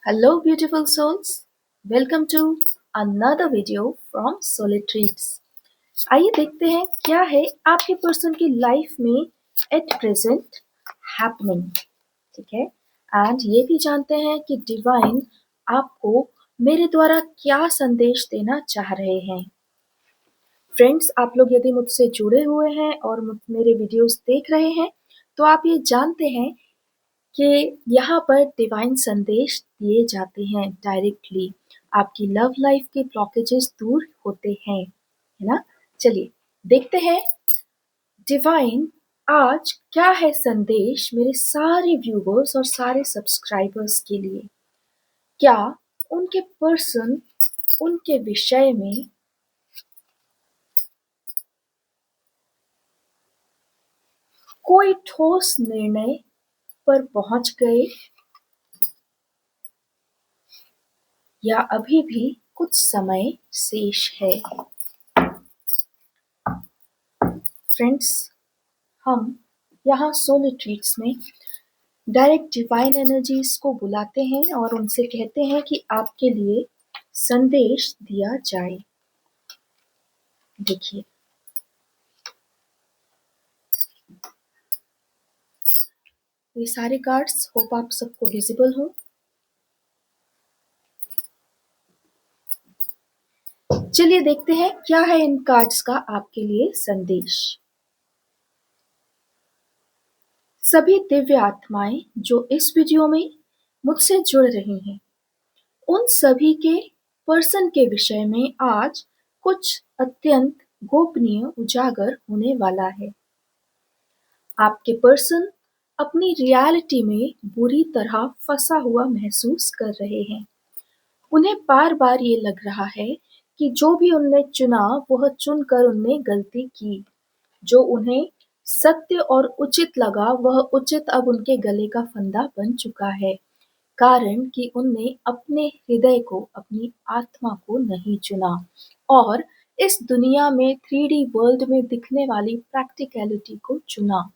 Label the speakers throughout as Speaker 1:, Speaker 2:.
Speaker 1: Hello, beautiful souls. Welcome to another video from Solid Treats. आइए देखते हैं क्या है आपके पर्सन की लाइफ में एट प्रेजेंट हैपनिंग। ठीक है, एंड ये भी जानते हैं कि डिवाइन आपको मेरे द्वारा क्या संदेश देना चाह रहे हैं। फ्रेंड्स, आप लोग यदि मुझसे जुड़े हुए हैं और मेरे वीडियोस देख रहे हैं तो आप ये जानते हैं कि यहाँ पर डिवाइन संदेश दिए जाते हैं डायरेक्टली। आपकी लव लाइफ के ब्लॉकेजेस दूर होते हैं, है ना। चलिए देखते हैं डिवाइन आज क्या है संदेश मेरे सारे व्यूवर्स और सारे सब्सक्राइबर्स के लिए। क्या उनके पर्सन उनके विषय में कोई ठोस निर्णय पर पहुंच गए या अभी भी कुछ समय शेष है। फ्रेंड्स, हम यहाँ सोल ट्रीट्स में डायरेक्ट डिवाइन एनर्जीज को बुलाते हैं और उनसे कहते हैं कि आपके लिए संदेश दिया जाए। देखिए, ये सारे कार्ड्स होप आप सबको विजिबल हो। चलिए देखते हैं क्या है इन कार्ड्स का आपके लिए संदेश। सभी दिव्य आत्माएं जो इस वीडियो में मुझसे जुड़ रही हैं, उन सभी के पर्सन के विषय में आज कुछ अत्यंत गोपनीय उजागर होने वाला है। आपके पर्सन अपनी रियलिटी में बुरी तरह फंसा हुआ महसूस कर रहे हैं। उन्हें बार बार ये लग रहा है कि जो भी उनने चुना वह चुनकर उनने गलती की। जो उन्हें सत्य और उचित लगा वह उचित अब उनके गले का फंदा बन चुका है, कारण कि उनने अपने हृदय को, अपनी आत्मा को नहीं चुना और इस दुनिया में 3D वर्ल्ड में दिखने वाली प्रैक्टिकलिटी को चुना।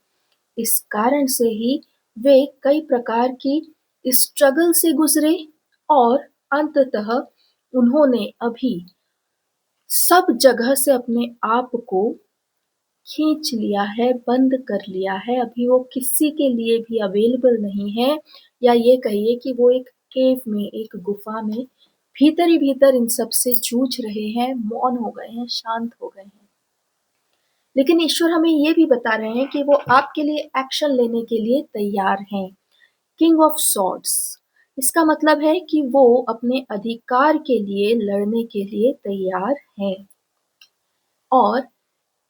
Speaker 1: इस कारण से ही वे कई प्रकार की स्ट्रगल से गुजरे और अंततः उन्होंने अभी सब जगह से अपने आप को खींच लिया है, बंद कर लिया है। अभी वो किसी के लिए भी अवेलेबल नहीं है, या ये कहिए कि वो एक केव में, एक गुफा में भीतर ही भीतर इन सब से जूझ रहे हैं, मौन हो गए हैं, शांत हो गए हैं। लेकिन ईश्वर हमें ये भी बता रहे हैं कि वो आपके लिए एक्शन लेने के लिए तैयार हैं। किंग ऑफ सॉर्ड्स, इसका मतलब है कि वो अपने अधिकार के लिए लड़ने के लिए तैयार हैं। और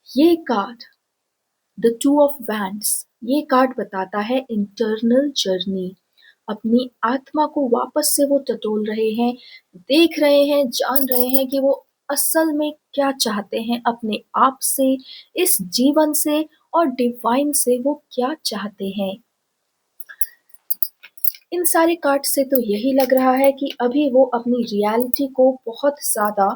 Speaker 1: ये card the two of wands, ये कार्ड बताता है इंटरनल जर्नी। अपनी आत्मा को वापस से वो टटोल रहे हैं, देख रहे हैं, जान रहे हैं कि वो असल में क्या चाहते हैं अपने आप से, इस जीवन से और डिवाइन से वो क्या चाहते हैं। इन सारे कार्ड से तो यही लग रहा है कि अभी वो अपनी रियलिटी को बहुत ज़्यादा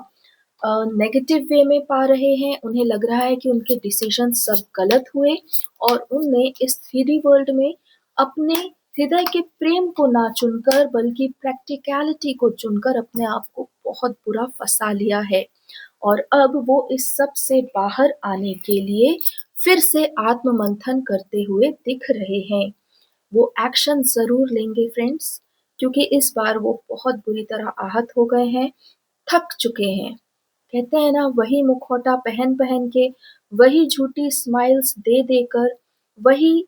Speaker 1: नेगेटिव वे में पा रहे हैं। उन्हें लग रहा है कि उनके डिसीजन सब गलत हुए और उनने इस 3D वर्ल्ड में अपने हृदय के प्रेम को ना चुनकर बल्कि प्रैक्टिकलिटी को चुनकर अपने आप को बहुत बुरा फंसा लिया है। और अब वो इस सब से बाहर आने के लिए फिर से आत्ममंथन करते हुए दिख रहे हैं। वो एक्शन ज़रूर लेंगे फ्रेंड्स, क्योंकि इस बार वो बहुत बुरी तरह आहत हो गए हैं, थक चुके हैं। कहते हैं ना, वही मुखौटा पहन पहन के, वही झूठी स्माइल्स दे देकर, वही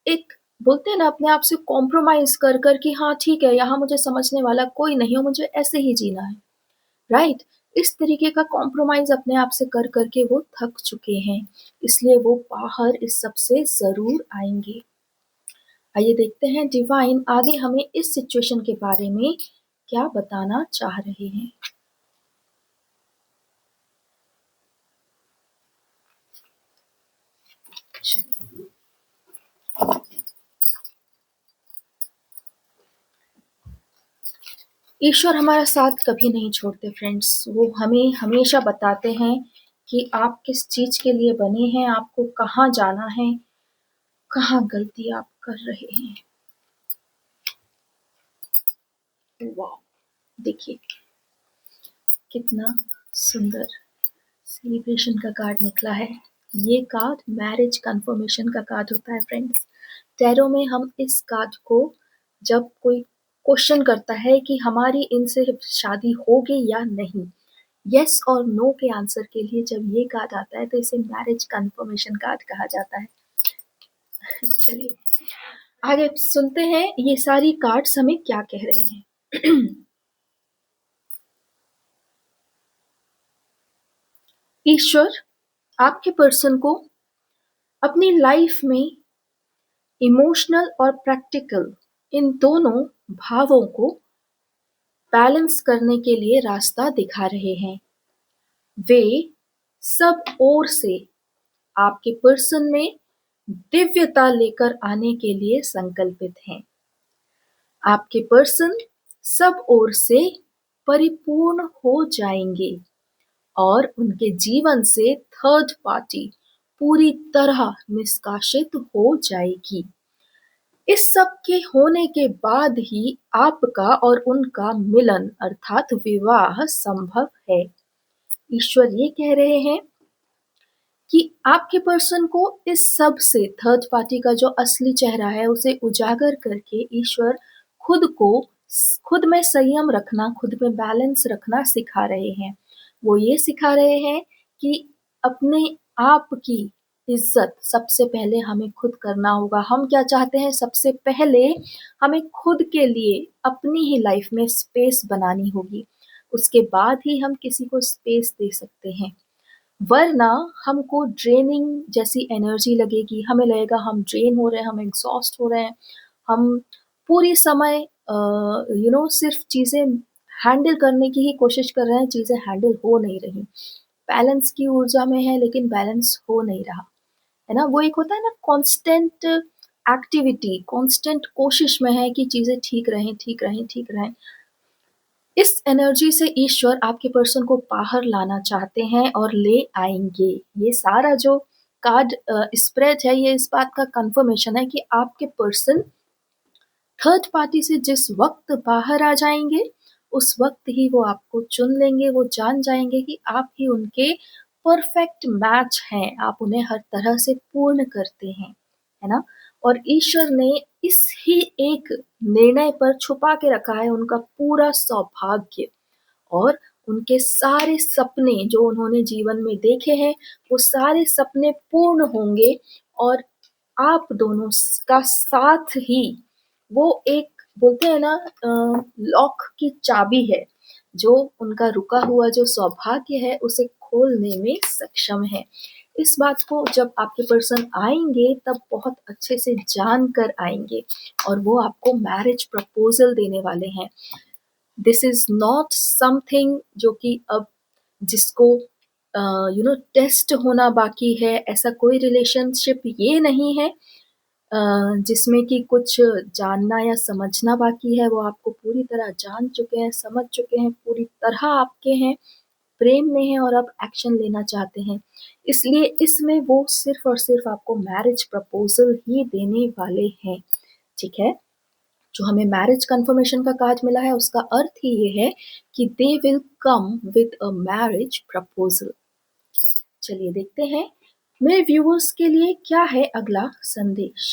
Speaker 1: एक बोलते हैं ना अपने आप से कॉम्प्रोमाइज़ कर कर कि हाँ ठीक है, यहाँ मुझे समझने वाला कोई नहीं हो, मुझे ऐसे ही जीना है, राइट? इस तरीके का कॉम्प्रोमाइज़ अपने आप से कर कर के वो थक चुके हैं, इसलिए वो बाहर इस सब से ज़रूर आएँगे। आइए देखते हैं डिवाइन आगे हमें इस सिचुएशन के बारे में क्या बताना चाह रहे हैं। ईश्वर हमारा साथ कभी नहीं छोड़ते फ्रेंड्स। वो हमें हमेशा बताते हैं कि आप किस चीज़ के लिए बने हैं, आपको कहाँ जाना है, कहाँ गलती आप कर रहे हैं। वाह! देखिए कितना सुंदर सेलिब्रेशन का कार्ड निकला है। ये कार्ड मैरिज कन्फर्मेशन का कार्ड होता है फ्रेंड्स। टैरो में हम इस कार्ड को जब कोई क्वेश्चन करता है कि हमारी इनसे शादी होगी या नहीं, यस और नो के आंसर के लिए जब ये कार्ड आता है तो इसे मैरिज कन्फर्मेशन कार्ड कहा जाता है। चलिए आगे सुनते हैं ये सारी कार्ड्स हमें क्या कह रहे हैं। ईश्वर आपके पर्सन को अपनी लाइफ में इमोशनल और प्रैक्टिकल इन दोनों भावों को बैलेंस करने के लिए रास्ता दिखा रहे हैं। वे सब ओर से आपके पर्सन में दिव्यता लेकर आने के लिए संकल्पित हैं। आपके पर्सन सब ओर से परिपूर्ण हो जाएंगे और उनके जीवन से थर्ड पार्टी पूरी तरह निष्कासित हो जाएगी। इस सब के होने के बाद ही आपका और उनका मिलन अर्थात विवाह संभव है। ईश्वर ये कह रहे हैं कि आपके पर्सन को इस सब से थर्ड पार्टी का जो असली चेहरा है उसे उजागर करके ईश्वर खुद को खुद में संयम रखना, खुद में बैलेंस रखना सिखा रहे हैं। वो ये सिखा रहे हैं कि अपने आप की इज्जत सबसे पहले हमें खुद करना होगा। हम क्या चाहते हैं, सबसे पहले हमें खुद के लिए अपनी ही लाइफ में स्पेस बनानी होगी, उसके बाद ही हम किसी को स्पेस दे सकते हैं। वरना हमको ड्रेनिंग जैसी एनर्जी लगेगी, हमें लगेगा हम ड्रेन हो रहे हैं, हम एग्जॉस्ट हो रहे हैं, हम पूरी समय सिर्फ चीज़ें हैंडल करने की ही कोशिश कर रहे हैं, चीज़ें हैंडल हो नहीं रही। बैलेंस की ऊर्जा में है लेकिन बैलेंस हो नहीं रहा, है ना? वो एक होता है ना कांस्टेंट एक्टिविटी, कांस्टेंट कोशिश में है कि चीज़ें ठीक रहें, ठीक रहें, ठीक रहें। इस एनर्जी से ईश्वर आपके पर्सन को बाहर लाना चाहते हैं और ले आएंगे। ये सारा जो कार्ड स्प्रेड है ये इस बात का कंफर्मेशन है कि आपके पर्सन थर्ड पार्टी से जिस वक्त बाहर आ जाएंगे उस वक्त ही वो आपको चुन लेंगे। वो जान जाएंगे कि आप ही उनके परफेक्ट मैच हैं, आप उन्हें हर तरह से पूर्ण करते हैं, है ना? और ईश्वर ने इस ही एक निर्णय पर छुपा के रखा है उनका पूरा सौभाग्य और उनके सारे सपने जो उन्होंने जीवन में देखे हैं, वो सारे सपने पूर्ण होंगे और आप दोनों का साथ ही वो एक बोलते हैं ना लॉक की चाबी है जो उनका रुका हुआ जो सौभाग्य है उसे खोलने में सक्षम है। इस बात को जब आपके पर्सन आएंगे तब बहुत अच्छे से जान कर आएंगे और वो आपको मैरिज प्रपोजल देने वाले हैं। दिस इज नॉट समथिंग जो कि अब जिसको टेस्ट होना बाकी है, ऐसा कोई रिलेशनशिप ये नहीं है जिसमें कि कुछ जानना या समझना बाकी है। वो आपको पूरी तरह जान चुके हैं, समझ चुके हैं, पूरी तरह आपके हैं, प्रेम में हैं और अब एक्शन लेना चाहते हैं। इसलिए इसमें वो सिर्फ और सिर्फ आपको मैरिज प्रपोजल ही देने वाले हैं। ठीक है? जो हमें मैरिज कन्फर्मेशन का कार्ड मिला है उसका अर्थ ही ये है कि they will come with a marriage proposal. चलिए देखते हैं मेरे व्यूअर्स के लिए क्या है अगला संदेश।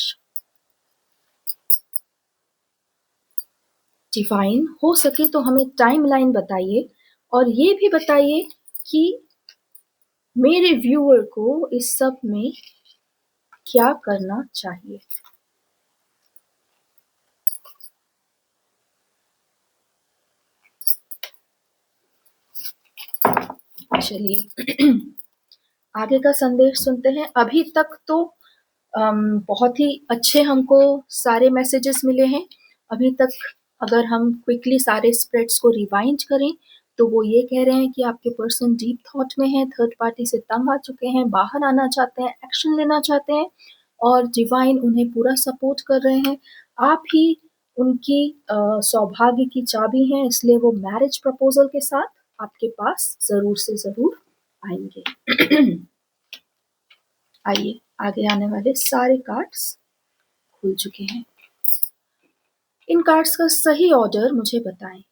Speaker 1: डिवाइन हो सके तो हमें टाइमलाइन बताइए और ये भी बताइए कि मेरे व्यूअर को इस सब में क्या करना चाहिए। चलिए आगे का संदेश सुनते हैं। अभी तक तो बहुत ही अच्छे हमको सारे मैसेजेस मिले हैं। अभी तक अगर हम क्विकली सारे स्प्रेड्स को रिवाइंड करें तो वो ये कह रहे हैं कि आपके पर्सन डीप थॉट में है, थर्ड पार्टी से तंग आ चुके हैं, बाहर आना चाहते हैं, एक्शन लेना चाहते हैं और डिवाइन उन्हें पूरा सपोर्ट कर रहे हैं। आप ही उनकी सौभाग्य की चाबी हैं, इसलिए वो मैरिज प्रपोजल के साथ आपके पास ज़रूर से ज़रूर आएंगे। आइए आगे आने वाले सारे कार्ड्स खुल चुके हैं। इन कार्ड्स का सही ऑर्डर मुझे बताएं।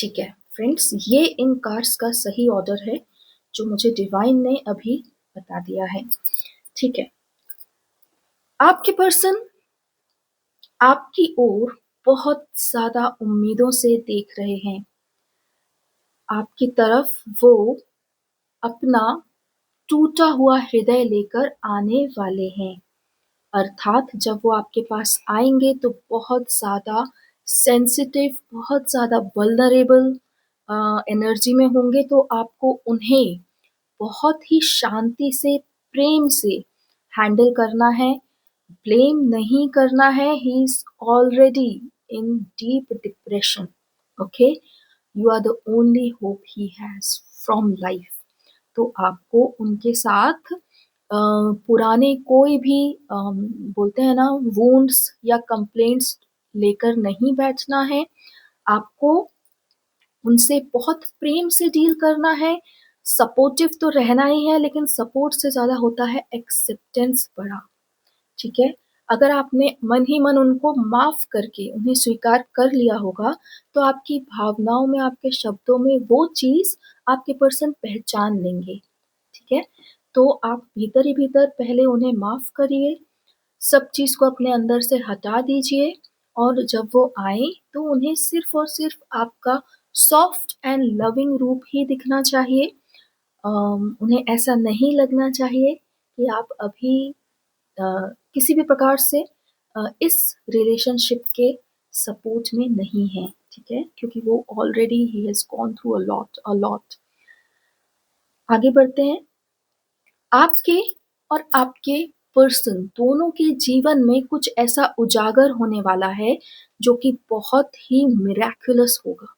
Speaker 1: ठीक है फ्रेंड्स, ये इन कार्ड्स का सही ऑर्डर है जो मुझे डिवाइन ने अभी बता दिया है। ठीक है, आपके पर्सन आपकी ओर बहुत ज़्यादा उम्मीदों से देख रहे हैं। आपकी तरफ वो अपना टूटा हुआ हृदय लेकर आने वाले हैं। अर्थात जब वो आपके पास आएँगे तो बहुत ज़्यादा सेंसिटिव, बहुत ज़्यादा वल्नरेबल एनर्जी में होंगे, तो आपको उन्हें बहुत ही शांति से, प्रेम से हैंडल करना है, ब्लेम नहीं करना है। He is already in deep depression, okay? You are the only hope he has from life. तो आपको उनके साथ पुराने कोई भी बोलते हैं ना वुंड्स या कंप्लेंट्स लेकर नहीं बैठना है। आपको उनसे बहुत प्रेम से डील करना है। सपोर्टिव तो रहना ही है, लेकिन सपोर्ट से ज़्यादा होता है एक्सेप्टेंस बड़ा, ठीक है? अगर आपने मन ही मन उनको माफ़ करके उन्हें स्वीकार कर लिया होगा, तो आपकी भावनाओं में, आपके शब्दों में वो चीज़ आपके पर्सन पहचान लेंगे, ठीक है? तो आप भीतर ही भीतर पहले उन्हें माफ़ करिए, सब चीज़ को अपने अंदर से हटा दीजिए और जब वो आएँ तो उन्हें सिर्फ़ और सिर्फ़ आपका सॉफ्ट एंड लविंग रूप ही दिखना चाहिए। उन्हें ऐसा नहीं लगना चाहिए कि आप अभी अ, किसी भी प्रकार से इस रिलेशनशिप के सपोर्ट में नहीं हैं, ठीक है? क्योंकि वो already he has gone through a lot. आगे बढ़ते हैं। आपके और आपके पर्सन दोनों के जीवन में कुछ ऐसा उजागर होने वाला है जो कि बहुत ही मिरेक्युलस होगा।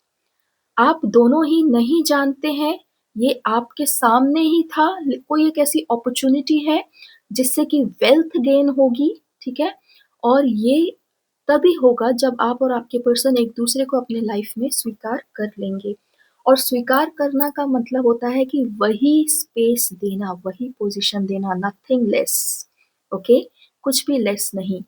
Speaker 1: आप दोनों ही नहीं जानते हैं, ये आपके सामने ही था, कोई एक ऐसी अपॉर्चुनिटी है जिससे कि वेल्थ गेन होगी, ठीक है? और ये तभी होगा जब आप और आपके पर्सन एक दूसरे को अपने लाइफ में स्वीकार कर लेंगे। और स्वीकार करना का मतलब होता है कि वही स्पेस देना, वही पोजीशन देना, नथिंग लेस, ओके? कुछ भी लेस नहीं।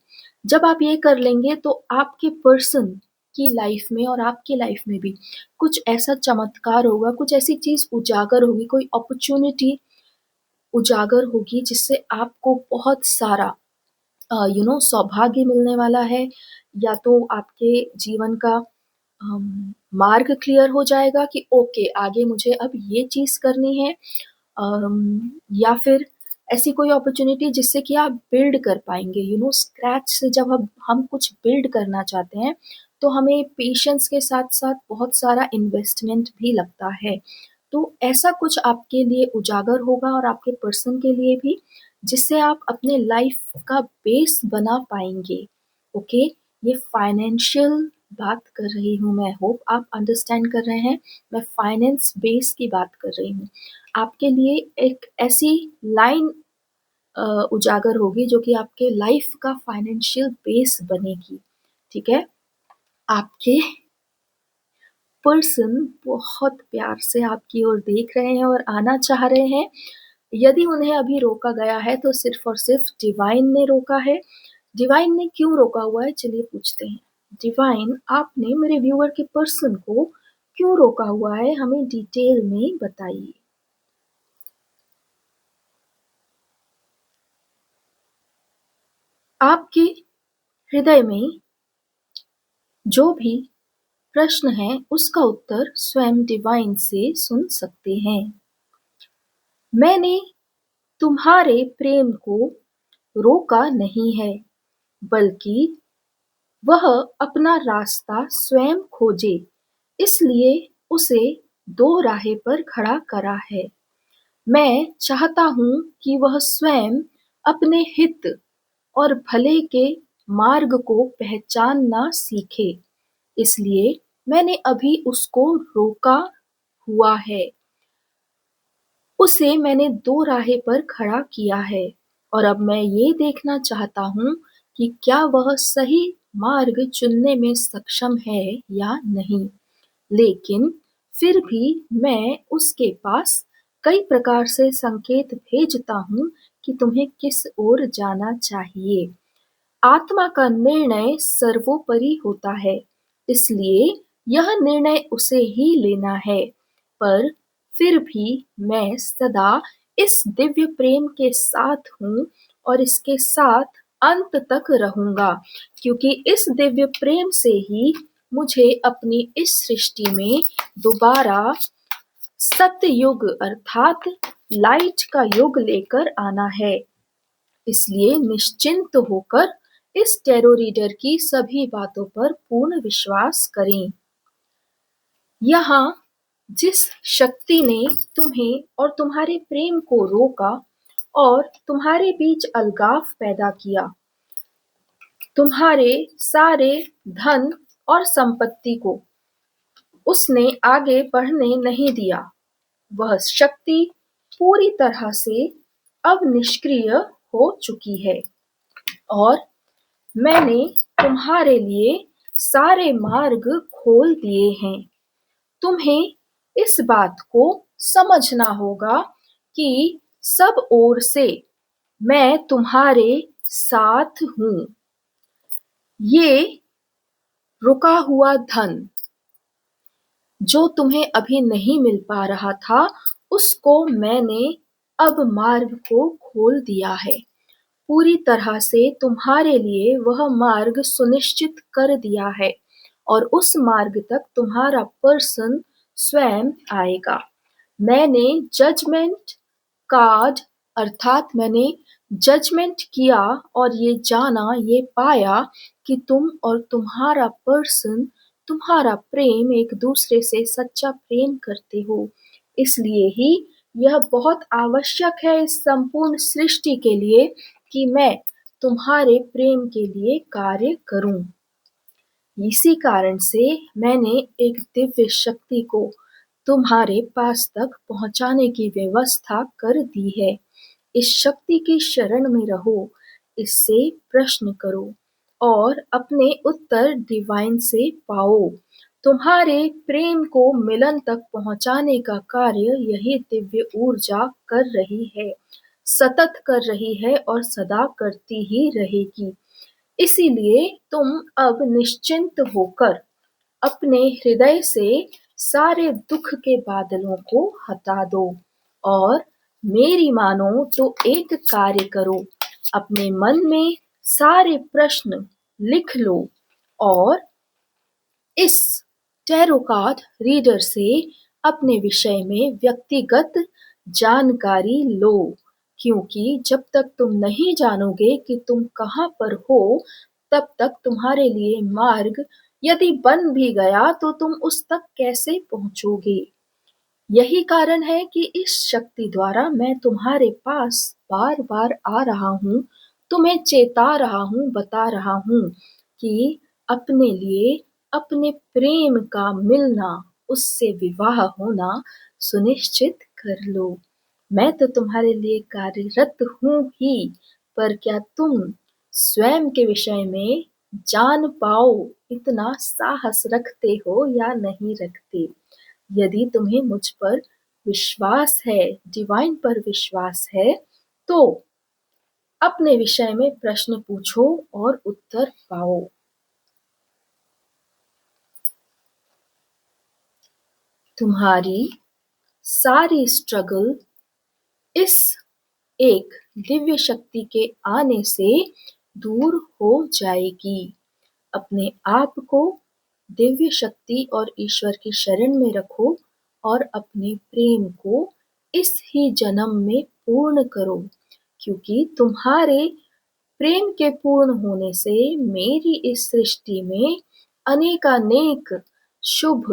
Speaker 1: जब आप ये कर लेंगे तो आपके पर्सन की लाइफ में और आपकी लाइफ में भी कुछ ऐसा चमत्कार होगा, कुछ ऐसी चीज़ उजागर होगी, कोई अपॉर्च्युनिटी उजागर होगी जिससे आपको बहुत सारा सौभाग्य मिलने वाला है, या तो आपके जीवन का मार्ग क्लियर हो जाएगा कि ओके आगे मुझे अब ये चीज़ करनी है, या फिर ऐसी कोई अपॉर्चुनिटी जिससे कि आप बिल्ड कर पाएँगे, स्क्रैच से जब हम कुछ बिल्ड करना चाहते हैं, तो हमें पेशेंस के साथ-साथ बहुत सारा इन्वेस्टमेंट भी लगता है। तो ऐसा कुछ आपके लिए उजागर होगा और आपके पर्सन के लिए भी, जिससे आप अपने लाइफ का बेस बना पाएँगे, ओके? ये फाइनेंशियल बात कर रही हूँ मैं, होप आप अंडरस्टैंड कर रहे हैं। मैं फाइनेंस बेस की बात कर रही हूँ। आपके लिए एक ऐसी लाइन उजागर होगी जो कि आपके लाइफ का फाइनेंशियल बेस बनेगी, ठीक है? आपके पर्सन बहुत प्यार से आपकी ओर देख रहे हैं और आना चाह रहे हैं। यदि उन्हें अभी रोका गया है तो सिर्फ़ और सिर्फ़ डिवाइन ने रोका है। डिवाइन ने क्यों रोका हुआ है, चलिए पूछते हैं। डिवाइन, आपने मेरे व्यूअर के पर्सन को क्यों रोका हुआ है, हमें डिटेल में बताइए। आपके हृदय में जो भी प्रश्न है उसका उत्तर स्वयं डिवाइन से सुन सकते हैं। मैंने तुम्हारे प्रेम को रोका नहीं है, बल्कि वह अपना रास्ता स्वयं खोजे, इसलिए उसे दो राहें पर खड़ा करा है। मैं चाहता हूँ कि वह स्वयं अपने हित और भले के मार्ग को पहचानना सीखे, इसलिए मैंने अभी उसको रोका हुआ है। उसे मैंने दो राहें पर खड़ा किया है और अब मैं ये देखना चाहता हूँ कि क्या वह सही मार्ग चुनने में सक्षम है या नहीं। लेकिन फिर भी मैं उसके पास कई प्रकार से संकेत भेजता हूँ कि तुम्हें किस ओर जाना चाहिए। आत्मा का निर्णय सर्वोपरि होता है, इसलिए यह निर्णय उसे ही लेना है, पर फिर भी मैं सदा इस दिव्य प्रेम के साथ हूँ और इसके साथ अंत तक रहूंगा, क्योंकि इस दिव्य प्रेम से ही मुझे अपनी इस सृष्टि में दोबारा सत्य युग अर्थात लाइट का युग लेकर आना है। इसलिए निश्चिंत होकर इस टैरो रीडर की सभी बातों पर पूर्ण विश्वास करें। यहाँ जिस शक्ति ने तुम्हें और तुम्हारे प्रेम को रोका और तुम्हारे बीच अलगाव पैदा किया, तुम्हारे सारे धन और संपत्ति को उसने आगे बढ़ने नहीं दिया, वह शक्ति पूरी तरह से अब निष्क्रिय हो चुकी है और मैंने तुम्हारे लिए सारे मार्ग खोल दिए हैं। तुम्हें इस बात को समझना होगा कि सब ओर से मैं तुम्हारे साथ हूँ। ये रुका हुआ धन जो तुम्हें अभी नहीं मिल पा रहा था, उसको मैंने अब मार्ग को खोल दिया है। पूरी तरह से तुम्हारे लिए वह मार्ग सुनिश्चित कर दिया है और उस मार्ग तक तुम्हारा पर्सन स्वयं आएगा। मैंने जजमेंट कार्ड अर्थात मैंने जजमेंट किया और ये जाना, ये पाया कि तुम और तुम्हारा पर्सन, तुम्हारा प्रेम एक दूसरे से सच्चा प्रेम करते हो। इसलिए ही यह बहुत आवश्यक है इस संपूर्ण सृष्टि के लिए कि मैं तुम्हारे प्रेम के लिए कार्य करूं। इसी कारण से मैंने एक दिव्य शक्ति को तुम्हारे पास तक पहुंचाने की व्यवस्था कर दी है। इस शक्ति की शरण में रहो, इससे प्रश्न करो और अपने उत्तर डिवाइन से पाओ। तुम्हारे प्रेम को मिलन तक पहुंचाने का कार्य यही दिव्य ऊर्जा कर रही है, सतत कर रही है और सदा करती ही रहेगी। इसीलिए तुम अब निश्चिंत होकर अपने हृदय से सारे दुख के बादलों को हटा दो और मेरी मानो तो एक कार्य करो, अपने मन में सारे प्रश्न लिख लो और इस टैरो कार्ड रीडर से अपने विषय में व्यक्तिगत जानकारी लो, क्योंकि जब तक तुम नहीं जानोगे कि तुम कहाँ पर हो, तब तक तुम्हारे लिए मार्ग यदि बन भी गया तो तुम उस तक कैसे पहुंचोगे। यही कारण है कि इस शक्ति द्वारा मैं तुम्हारे पास बार बार आ रहा हूँ, तुम्हें चेता रहा हूँ, बता रहा हूँ कि अपने लिए अपने प्रेम का मिलना, उससे विवाह होना सुनिश्चित कर लो। मैं तो तुम्हारे लिए कार्यरत हूँ ही, पर क्या तुम स्वयं के विषय में जान पाओ इतना साहस रखते हो या नहीं रखते। यदि तुम्हें मुझ पर विश्वास है, डिवाइन पर विश्वास है, तो अपने विषय में प्रश्न पूछो और उत्तर पाओ। तुम्हारी सारी स्ट्रगल इस एक दिव्य शक्ति के आने से दूर हो जाएगी। अपने आप को दिव्य शक्ति और ईश्वर की शरण में रखो और अपने प्रेम को इस ही जन्म में पूर्ण करो, क्योंकि तुम्हारे प्रेम के पूर्ण होने से मेरी इस सृष्टि में अनेकानेक शुभ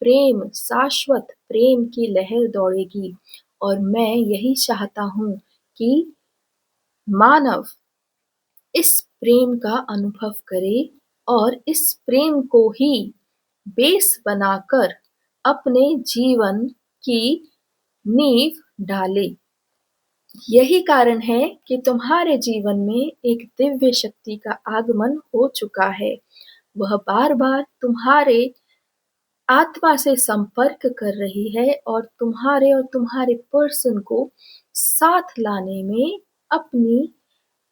Speaker 1: प्रेम, शाश्वत प्रेम की लहर दौड़ेगी और मैं यही चाहता हूँ कि मानव इस प्रेम का अनुभव करे और इस प्रेम को ही बेस बनाकर अपने जीवन की नींव डाले। यही कारण है कि तुम्हारे जीवन में एक दिव्य शक्ति का आगमन हो चुका है। वह बार बार तुम्हारे आत्मा से संपर्क कर रही है और तुम्हारे पर्सन को साथ लाने में अपनी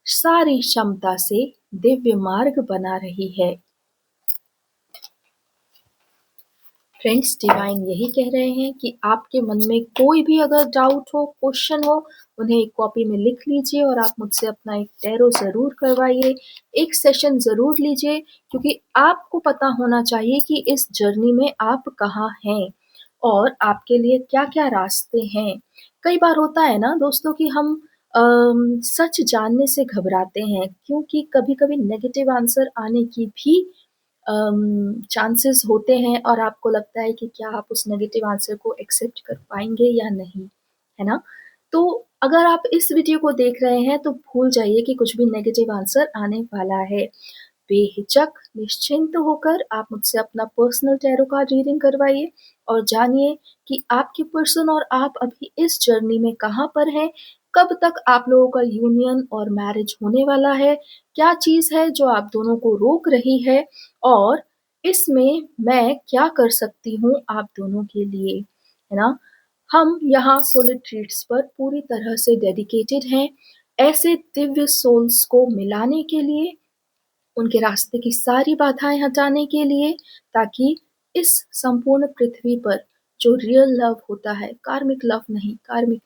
Speaker 1: सारी क्षमता से दिव्य मार्ग बना रही है। फ्रेंड्स, डिवाइन यही कह रहे हैं कि आपके मन में कोई भी अगर डाउट हो, क्वेश्चन हो, उन्हें एक कॉपी में लिख लीजिए और आप मुझसे अपना एक टैरो ज़रूर करवाइए, एक सेशन ज़रूर लीजिए, क्योंकि आपको पता होना चाहिए कि इस जर्नी में आप कहाँ हैं और आपके लिए क्या-क्या रास्ते हैं। कई बार होता है ना दोस्तों कि हम सच जानने से घबराते हैं, क्योंकि कभी-कभी नेगेटिव आंसर आने की भी चांसेस होते हैं और आपको लगता है कि क्या आप उस नेगेटिव आंसर को एक्सेप्ट कर पाएँगे या नहीं, है ना? तो अगर आप इस वीडियो को देख रहे हैं तो भूल जाइए कि कुछ भी नेगेटिव आंसर आने वाला है। बेहिचक, निश्चिंत होकर आप मुझसे अपना पर्सनल टैरो कार्ड रीडिंग करवाइए और जानिए कि आपके पर्सन और आप अभी इस जर्नी में कहाँ पर हैं, कब तक आप लोगों का यूनियन और मैरिज होने वाला है, क्या चीज़ है जो आप दोनों को रोक रही है और इसमें मैं क्या कर सकती हूँ आप दोनों के लिए, है ना? हम यहाँ सोलिड ट्रीट्स पर पूरी तरह से डेडिकेटेड हैं, ऐसे दिव्य सोल्स को मिलाने के लिए, उनके रास्ते की सारी बाधाएं हटाने के लिए, ताकि इस संपूर्ण पृथ्वी पर जो रियल लव होता है, कार्मिक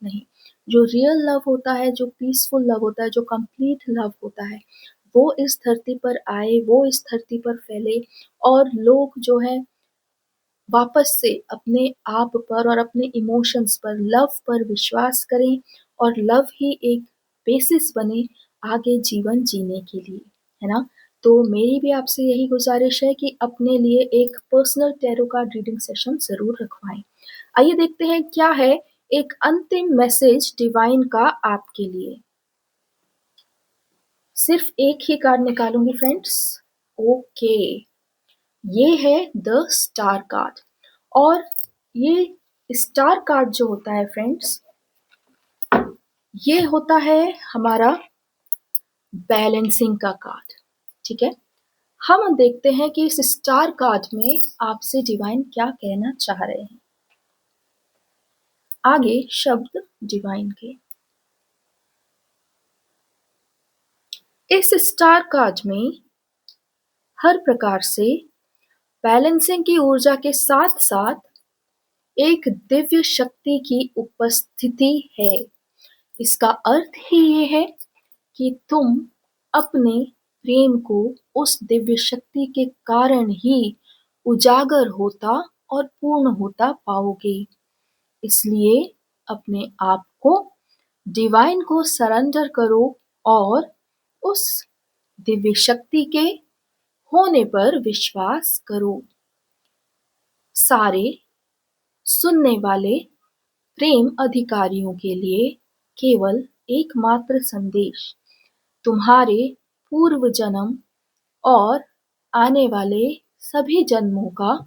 Speaker 1: नहीं, जो रियल लव होता है, जो पीसफुल लव होता है, जो कंप्लीट लव होता है, वो इस धरती पर आए, वो इस धरती पर फैले और लोग जो है वापस से अपने आप पर और अपने इमोशंस पर, लव पर विश्वास करें और लव ही एक बेसिस बने आगे जीवन जीने के लिए, है ना? तो मेरी भी आपसे यही गुज़ारिश है कि अपने लिए एक personal tarot card reading session ज़रूर रखवाएँ। आइए देखते हैं क्या है एक अंतिम मैसेज डिवाइन का आपके लिए। सिर्फ एक ही कार्ड निकालूँगी फ्रेंड्स। ओके। ये है द स्टार कार्ड और ये स्टार कार्ड जो होता है फ्रेंड्स, ये होता है हमारा बैलेंसिंग का कार्ड, ठीक है? हम देखते हैं कि इस स्टार कार्ड में आपसे डिवाइन क्या कहना चाह रहे हैं। आगे शब्द डिवाइन के। इस स्टार कार्ड में हर प्रकार से बैलेंसिंग की ऊर्जा के साथ-साथ एक दिव्य शक्ति की उपस्थिति है। इसका अर्थ ही ये है कि तुम अपने प्रेम को उस दिव्य शक्ति के कारण ही उजागर होता और पूर्ण होता पाओगे। इसलिए अपने आप को डिवाइन को सरेंडर करो और उस दिव्य शक्ति के होने पर विश्वास करो। सारे सुनने वाले प्रेम अधिकारियों के लिए केवल एकमात्र संदेश, तुम्हारे पूर्व जन्म और आने वाले सभी जन्मों का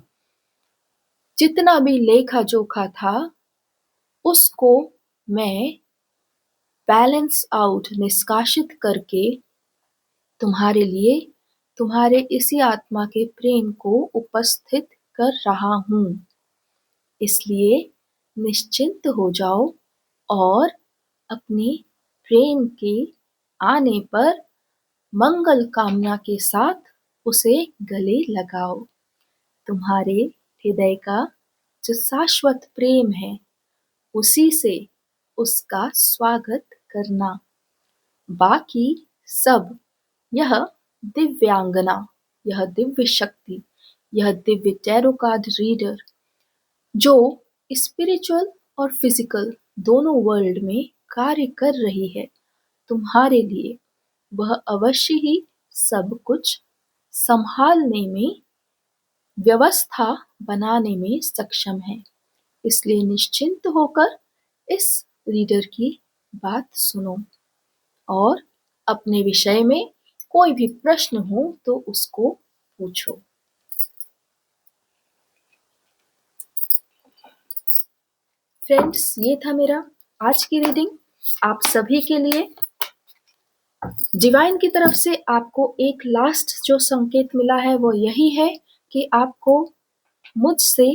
Speaker 1: जितना भी लेखा जोखा था, उसको मैं बैलेंस आउट निष्कासित करके तुम्हारे लिए तुम्हारे इसी आत्मा के प्रेम को उपस्थित कर रहा हूँ। इसलिए निश्चिंत हो जाओ और अपने प्रेम के आने पर मंगल कामना के साथ उसे गले लगाओ। तुम्हारे हृदय का जो शाश्वत प्रेम है, उसी से उसका स्वागत करना। बाकी सब, यह दिव्यांगना, यह दिव्य शक्ति, यह दिव्य टैरो कार्ड रीडर जो स्पिरिचुअल और फिजिकल दोनों वर्ल्ड में कार्य कर रही है तुम्हारे लिए, वह अवश्य ही सब कुछ संभालने में, व्यवस्था बनाने में सक्षम है। इसलिए निश्चिंत होकर इस रीडर की बात सुनो और अपने विषय में कोई भी प्रश्न हो तो उसको पूछो। फ्रेंड्स, ये था मेरा आज की रीडिंग आप सभी के लिए। डिवाइन की तरफ से आपको एक लास्ट जो संकेत मिला है वो यही है कि आपको मुझसे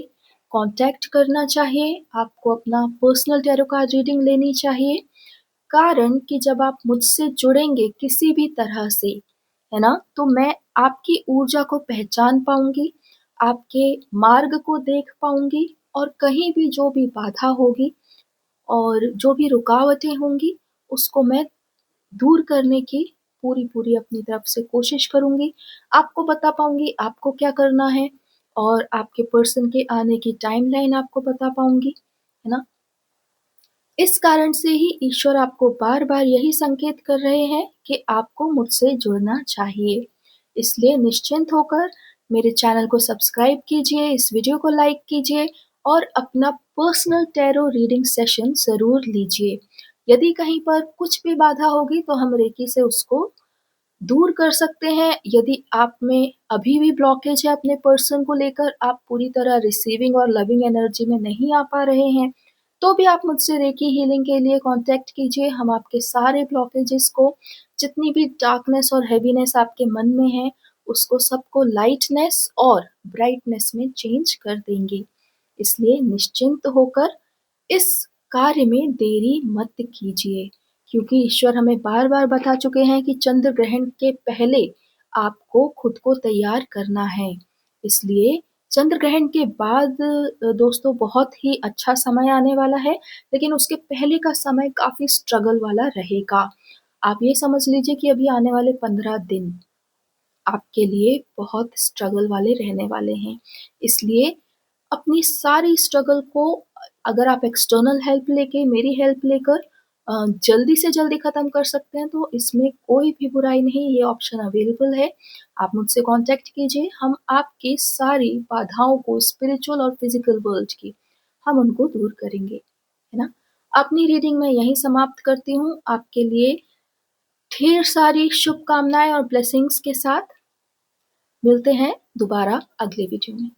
Speaker 1: कांटेक्ट करना चाहिए, आपको अपना पर्सनल टैरो कार्ड रीडिंग लेनी चाहिए। कारण कि जब आप मुझसे जुड़ेंगे किसी भी तरह से, है ना? तो मैं आपकी ऊर्जा को पहचान पाऊँगी, आपके मार्ग को देख पाऊँगी और कहीं भी जो भी बाधा होगी और जो भी रुकावटें होंगी, उसको मैं दूर करने की पूरी-पूरी अपनी तरफ से कोशिश करूँगी। आपको बता पाऊँगी आपको क्या करना है और आपके पर्सन के आने की टाइमलाइन आपको बता पाऊँगी, है ना? इस कारण से ही ईश्वर आपको बार-बार यही संकेत कर रहे हैं कि आपको मुझसे जुड़ना चाहिए। इसलिए निश्चिंत होकर मेरे चैनल को सब्सक्राइब कीजिए, इस वीडियो को लाइक कीजिए और अपना पर्सनल टैरो रीडिंग सेशन ज़रूर लीजिए। यदि कहीं पर कुछ भी बाधा होगी तो हम रेकी से उसको दूर कर सकते हैं। यदि आप में अभी भी ब्लॉकेज है अपने पर्सन को लेकर, आप पूरी तरह रिसीविंग और लविंग एनर्जी में नहीं आ पा रहे हैं, तो भी आप मुझसे रेकी हीलिंग के लिए कॉन्टैक्ट कीजिए। हम आपके सारे ब्लॉकेजेस को, जितनी भी डार्कनेस और हेवीनेस आपके मन में है, उसको सबको लाइटनेस और ब्राइटनेस में चेंज कर देंगे। इसलिए निश्चिंत होकर इस कार्य में देरी मत कीजिए, क्योंकि ईश्वर हमें बार-बार बता चुके हैं कि चंद्र ग्रहण के पहले आपको खुद को तैयार करना है। इसलिए चंद्र ग्रहण के बाद दोस्तों बहुत ही अच्छा समय आने वाला है, लेकिन उसके पहले का समय काफ़ी स्ट्रगल वाला रहेगा। आप ये समझ लीजिए कि अभी आने वाले 15 दिन आपके लिए बहुत स्ट्रगल वाले रहने वाले हैं। इसलिए अपनी सारी स्ट्रगल को अगर आप एक्सटर्नल हेल्प लेके, मेरी हेल्प लेकर जल्दी से जल्दी ख़त्म कर सकते हैं, तो इसमें कोई भी बुराई नहीं, ये ऑप्शन अवेलेबल है। आप मुझसे कॉन्टैक्ट कीजिए, हम आपकी सारी बाधाओं को स्पिरिचुअल और फिज़िकल वर्ल्ड की, हम उनको दूर करेंगे, है ना? अपनी रीडिंग मैं यहीं समाप्त करती हूँ। आपके लिए ढेर सारी शुभकामनाएँ और ब्लेसिंग्स के साथ मिलते हैं दोबारा अगले वीडियो में।